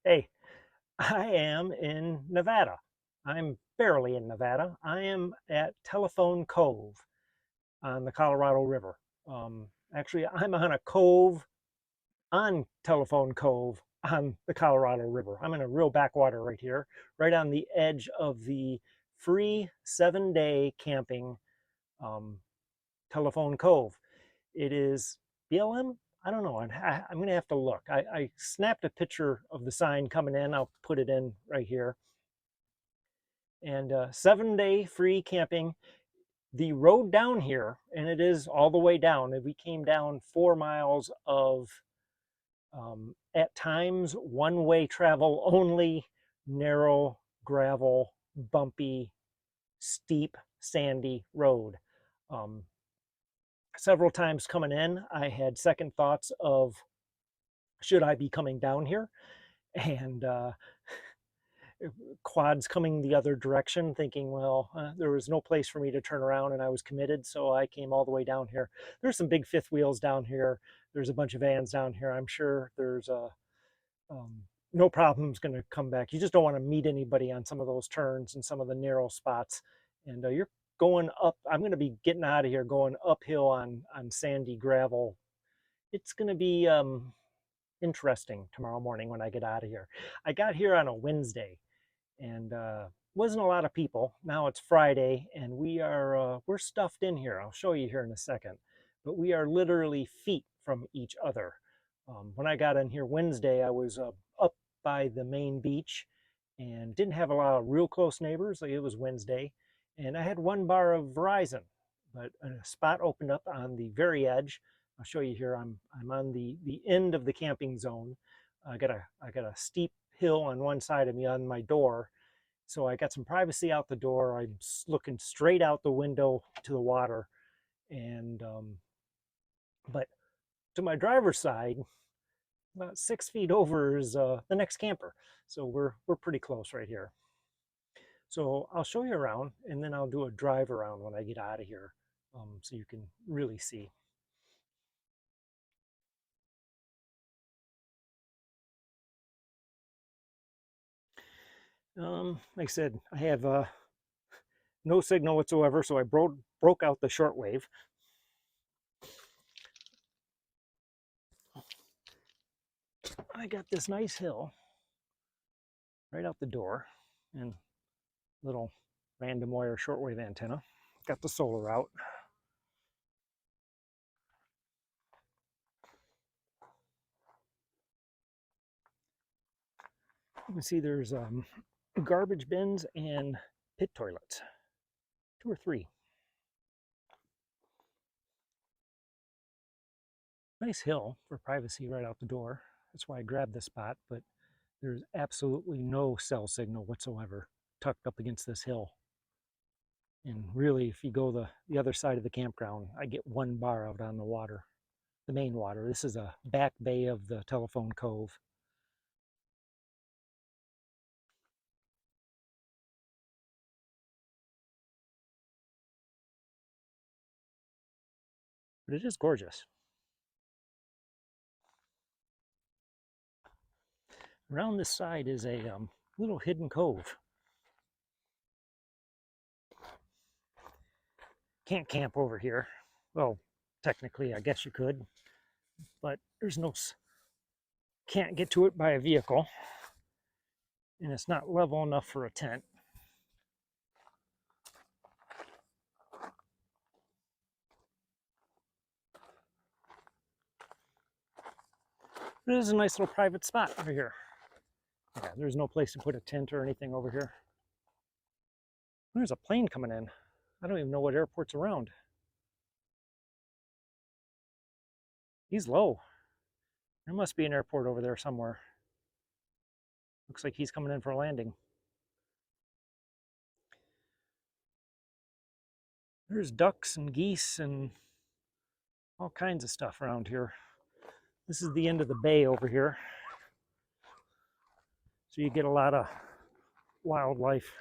Hey, I am in Nevada. I'm barely in Nevada. I am at Telephone Cove on the Colorado River. Actually, I'm on a cove on Telephone Cove on the Colorado River. I'm in a real backwater right here, right on the edge of the free 7-day camping um, Telephone Cove. It is BLM. I don't know. I'm going to have to look. I snapped a picture of the sign coming in. I'll put it in right here. And 7-day free camping. The road down here, and it is all the way down. We came down 4 miles of, at times, one-way travel only, narrow, gravel, bumpy, steep, sandy road. Um, Several times coming in, I had second thoughts of, should I be coming down here? And quads coming the other direction, thinking, well, there was no place for me to turn around and I was committed, so I came all the way down here. There's some big fifth wheels down here. There's a bunch of vans down here. I'm sure there's no problem's going to come back. You just don't want to meet anybody on some of those turns and some of the narrow spots. And you're going up. I'm going to be getting out of here, going uphill on sandy gravel. It's going to be interesting tomorrow morning when I get out of here. I got here on a Wednesday, and wasn't a lot of people. Now it's Friday, and we're stuffed in here. I'll show you here in a second, but we are literally feet from each other. When I got in here Wednesday, I was up by the main beach and didn't have a lot of real close neighbors. Like, it was Wednesday, and I had one bar of Verizon, but a spot opened up on the very edge. I'll show you here. I'm on the end of the camping zone. I got a steep hill on one side of me on my door, so I got some privacy out the door. I'm looking straight out the window to the water, and but to my driver's side, about 6 feet over, is the next camper. So we're pretty close right here. So I'll show you around, and then I'll do a drive around when I get out of here, so you can really see. Like I said, I have no signal whatsoever, so I broke out the shortwave. I got this nice hill right out the door, and little random wire shortwave antenna. Got the solar out. You can see there's garbage bins and pit toilets, 2 or 3. Nice hill for privacy right out the door. That's why I grabbed this spot, but there's absolutely no cell signal whatsoever tucked up against this hill. And really, if you go the other side of the campground, I get 1 bar out on the water, the main water. This is a back bay of the Telephone Cove. But it is gorgeous. Around this side is a little hidden cove. Can't camp over here. Well, technically, I guess you could, but there's no, can't get to it by a vehicle, and it's not level enough for a tent. But it is a nice little private spot over here. Yeah, there's no place to put a tent or anything over here. There's a plane coming in. I don't even know what airport's around. He's low. There must be an airport over there somewhere. Looks like he's coming in for a landing. There's ducks and geese and all kinds of stuff around here. This is the end of the bay over here, so you get a lot of wildlife.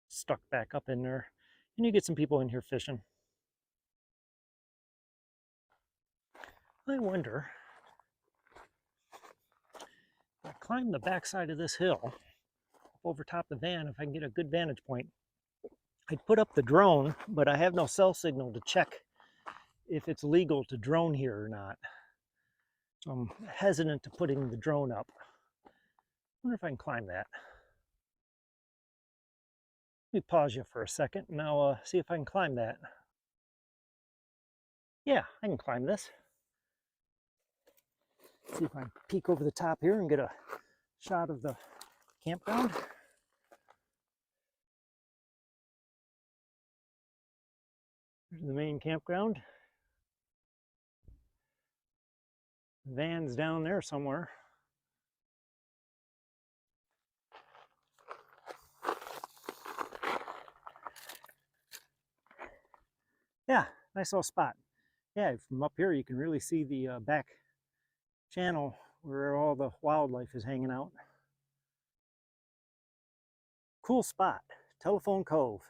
Stuck back up in there, and you get some people in here fishing. I wonder if I climb the backside of this hill over top the van, if I can get a good vantage point. I'd put up the drone, but I have no cell signal to check if it's legal to drone here or not. So I'm hesitant to putting the drone up. I wonder if I can climb that. Let me pause you for a second and I'll see if I can climb that. Yeah, I can climb this. See if I can peek over the top here and get a shot of the campground. Here's the main campground. The van's down there somewhere. Yeah, nice little spot. Yeah, from up here you can really see the back channel where all the wildlife is hanging out. Cool spot. Telephone Cove.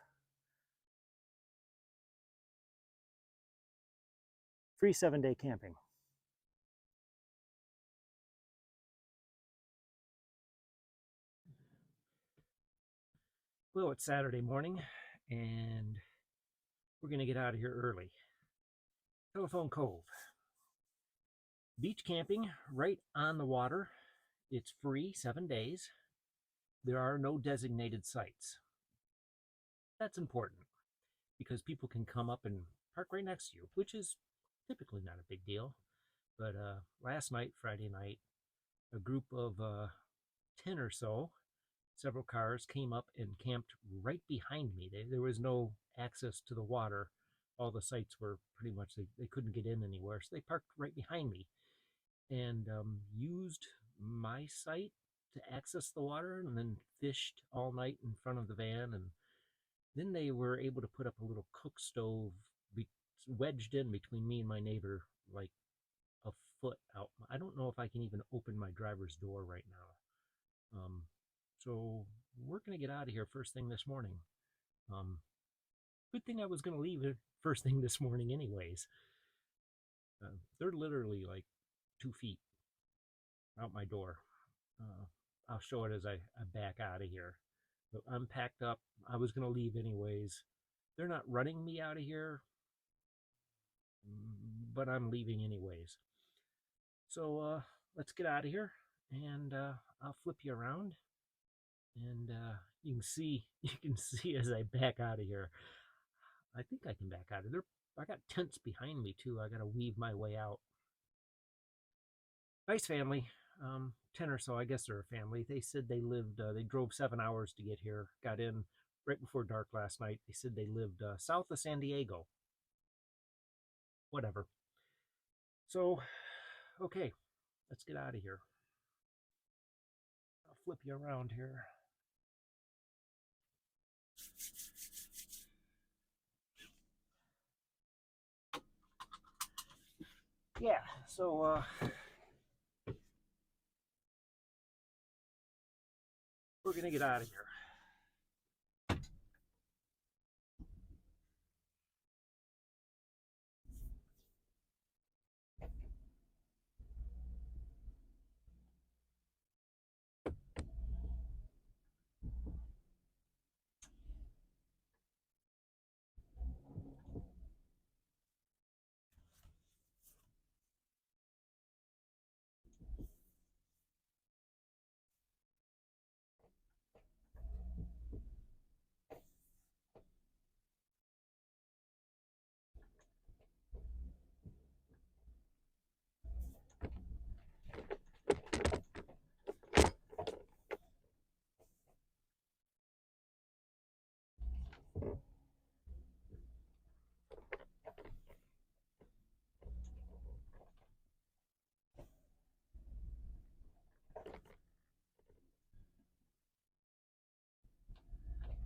Free 7-day camping. Well, it's Saturday morning and we're going to get out of here early. Telephone Cove. Beach camping right on the water. It's free 7 days. There are no designated sites. That's important because people can come up and park right next to you, which is typically not a big deal. But last night, Friday night, a group of 10 or so, several cars came up and camped right behind me. There was no access to the water. All the sites were pretty much, they couldn't get in anywhere. So they parked right behind me and used my site to access the water and then fished all night in front of the van. And then they were able to put up a little cook stove wedged in between me and my neighbor, like a foot out. I don't know if I can even open my driver's door right now. So we're going to get out of here first thing this morning. Good thing I was going to leave it first thing this morning anyways. They're literally like 2 feet out my door. I'll show it as I back out of here. But I'm packed up. I was going to leave anyways. They're not running me out of here, but I'm leaving anyways. So let's get out of here, and I'll flip you around, and you can see as I back out of here. I think I can back out of there. I got tents behind me too. I got to weave my way out. Nice family. 10 or so, I guess they're a family. They said they lived, they drove 7 hours to get here, got in right before dark last night. They said they lived south of San Diego. Whatever. So, okay, let's get out of here. I'll flip you around here. Yeah, so we're going to get out of here.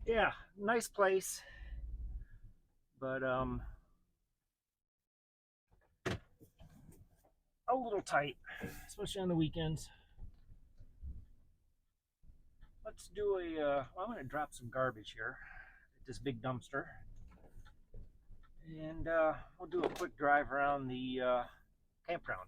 Yeah, nice place, but a little tight, especially on the weekends. Let's do I'm going to drop some garbage here at this big dumpster, and we'll do a quick drive around the campground.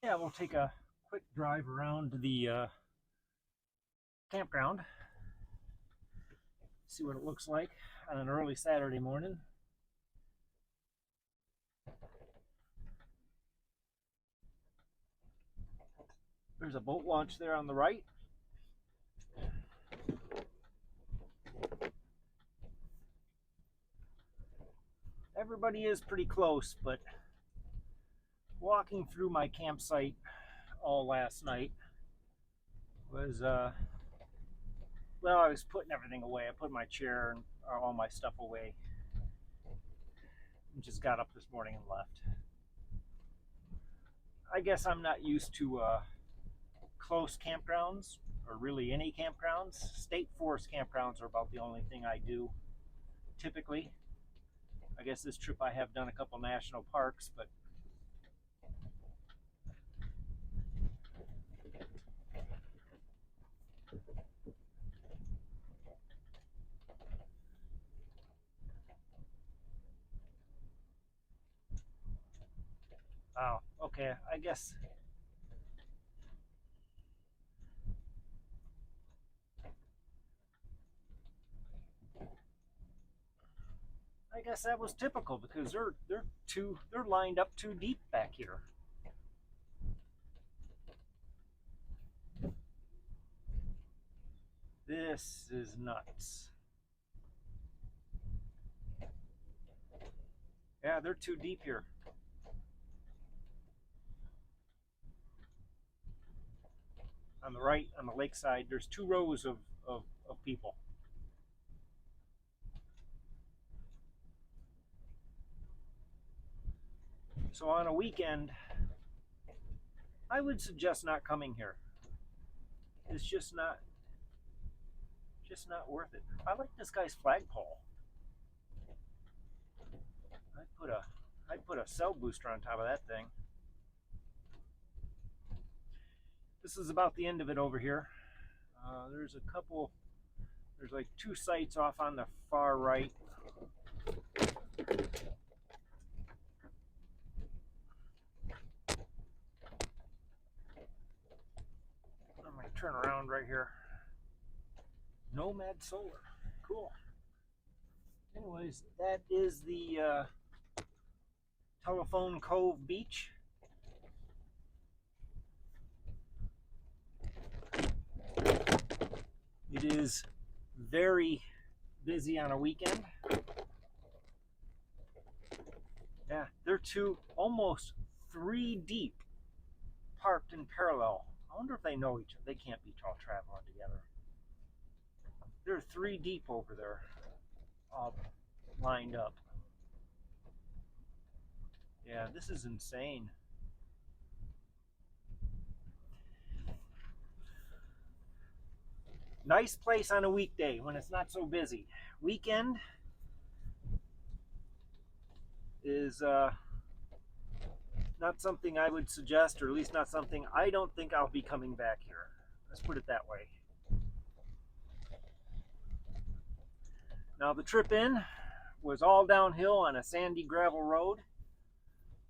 Yeah, we'll take a quick drive around the campground, see what it looks like on an early Saturday morning. There's a boat launch there on the right. Everybody is pretty close, but walking through my campsite all last night was, well, I was putting everything away. I put my chair and all my stuff away. And just got up this morning and left. I guess I'm not used to close campgrounds, or really any campgrounds. State forest campgrounds are about the only thing I do typically. I guess this trip I have done a couple national parks, but oh, okay, I guess that was typical because they're lined up too deep back here. This is nuts. Yeah, they're too deep here. On the right, on the lakeside, there's 2 rows of people. So on a weekend, I would suggest not coming here. It's just not worth it. I like this guy's flagpole. I'd put a cell booster on top of that thing. This is about the end of it over here. There's like 2 sites off on the far right. I'm going to turn around right here. Nomad Solar. Cool. Anyways, that is the Telephone Cove Beach. It is very busy on a weekend. Yeah, they're almost 3 deep, parked in parallel. I wonder if they know each other. They can't be all traveling together. They're 3 deep over there, all lined up. Yeah, this is insane. Nice place on a weekday when it's not so busy. Weekend is not something I would suggest, or at least not something I don't think I'll be coming back here. Let's put it that way. Now the trip in was all downhill on a sandy gravel road.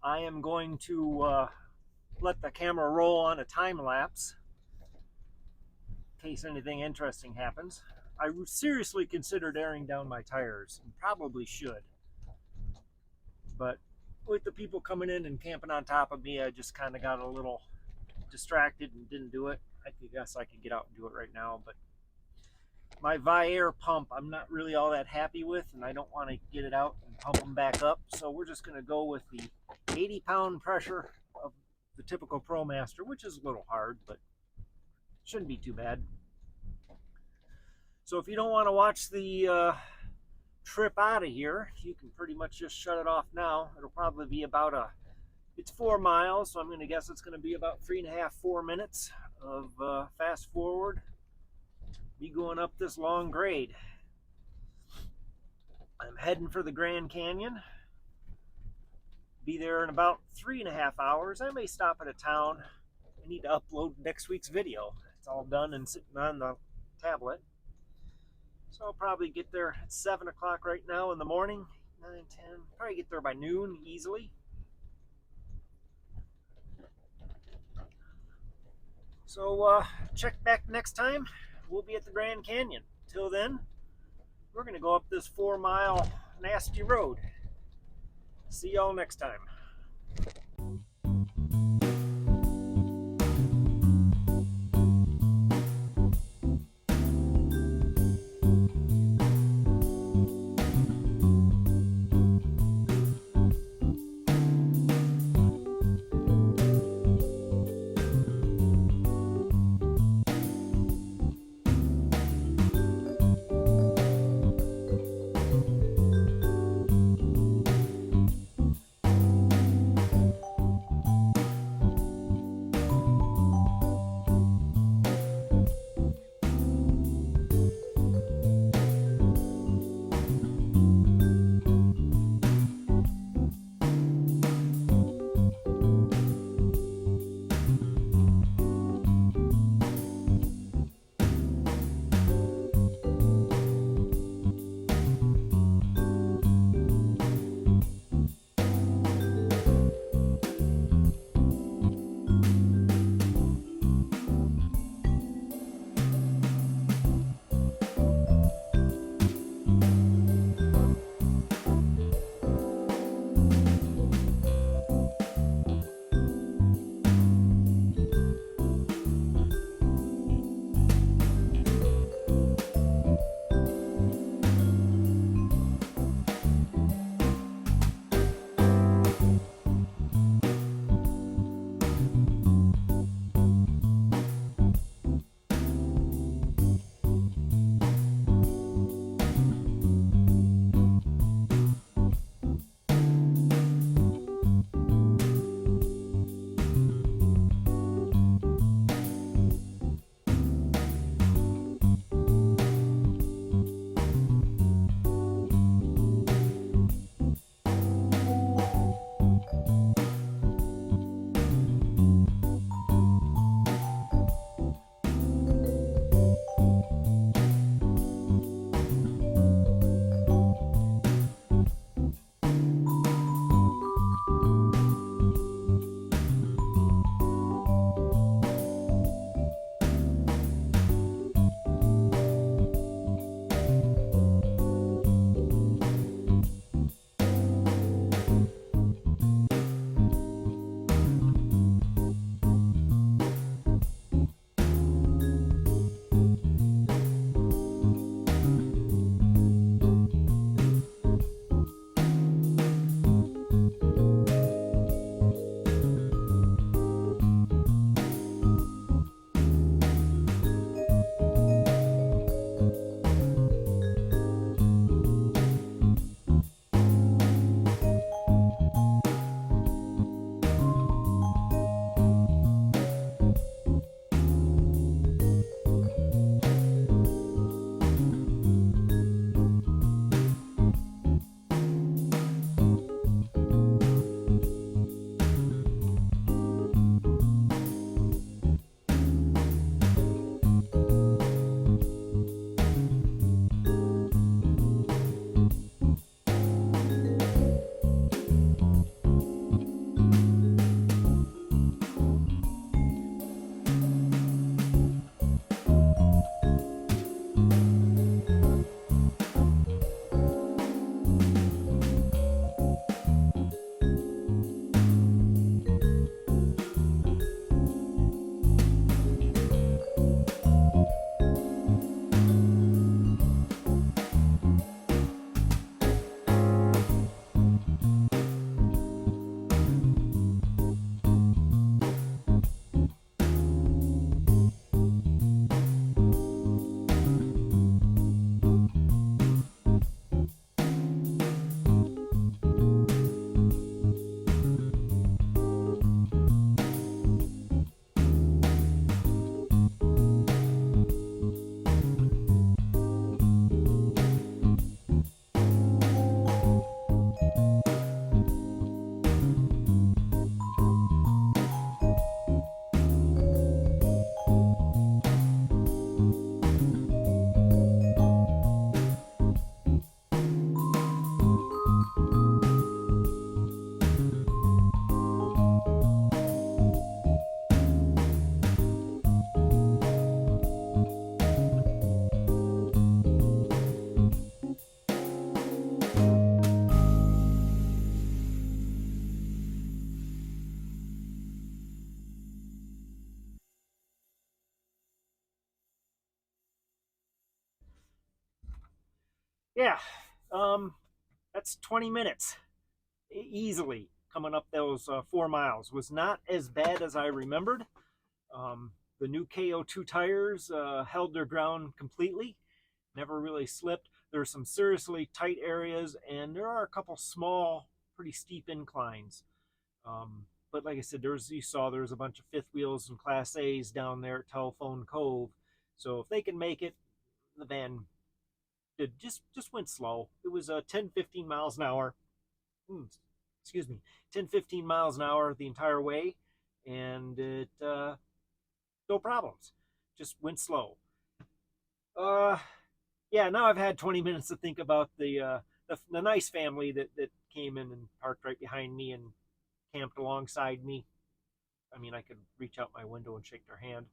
I am going to let the camera roll on a time lapse in case anything interesting happens. I seriously considered airing down my tires, and probably should. But with the people coming in and camping on top of me, I just kind of got a little distracted and didn't do it. I guess I could get out and do it right now, but my Viair pump I'm not really all that happy with, and I don't want to get it out and pump them back up. So we're just going to go with the 80-pound pressure of the typical ProMaster, which is a little hard, but shouldn't be too bad. So if you don't want to watch the trip out of here, you can pretty much just shut it off now. It'll probably be about it's 4 miles, so I'm going to guess it's going to be about 3.5, 4 minutes of fast forward be going up this long grade. I'm heading for the Grand Canyon. Be there in about 3.5 hours. I may stop at a town. I need to upload next week's video. It's all done and sitting on the tablet. So I'll probably get there at 7 o'clock right now in the morning. 9, 10, probably get there by noon easily. So check back next time. We'll be at the Grand Canyon. Till then, we're going to go up this 4-mile nasty road. See y'all next time. Yeah, um, that's 20 minutes easily coming up those 4 miles. Was not as bad as I remembered. Um, the new KO2 tires held their ground completely, never really slipped. There's some seriously tight areas, and there are a couple small, pretty steep inclines. But like I said, you saw there's a bunch of fifth wheels and Class A's down there at Telephone Cove. So if they can make it, the van did just went slow. It was 10, 15 miles an hour. Excuse me, 10, 15 miles an hour the entire way, and it no problems. Just went slow. Uh, yeah. Now I've had 20 minutes to think about the nice family that came in and parked right behind me and camped alongside me. I mean, I could reach out my window and shake their hand,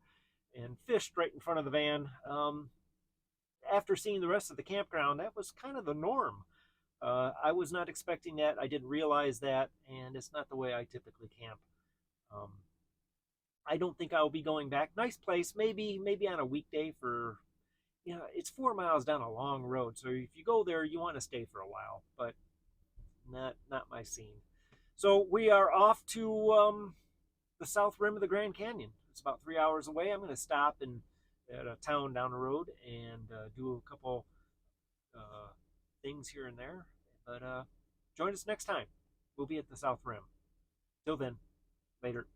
and fished right in front of the van. After seeing the rest of the campground, that was kind of the norm. I was not expecting that. I didn't realize that, and it's not the way I typically camp. Um, I don't think I'll be going back. Nice place, maybe on a weekday for it's 4 miles down a long road, so if you go there, you want to stay for a while, but not my scene. So we are off to the south rim of the Grand Canyon. It's about 3 hours away. I'm going to stop at a town down the road and do a couple uh, things here and there. But join us next time. We'll be at the south rim. Till then, later.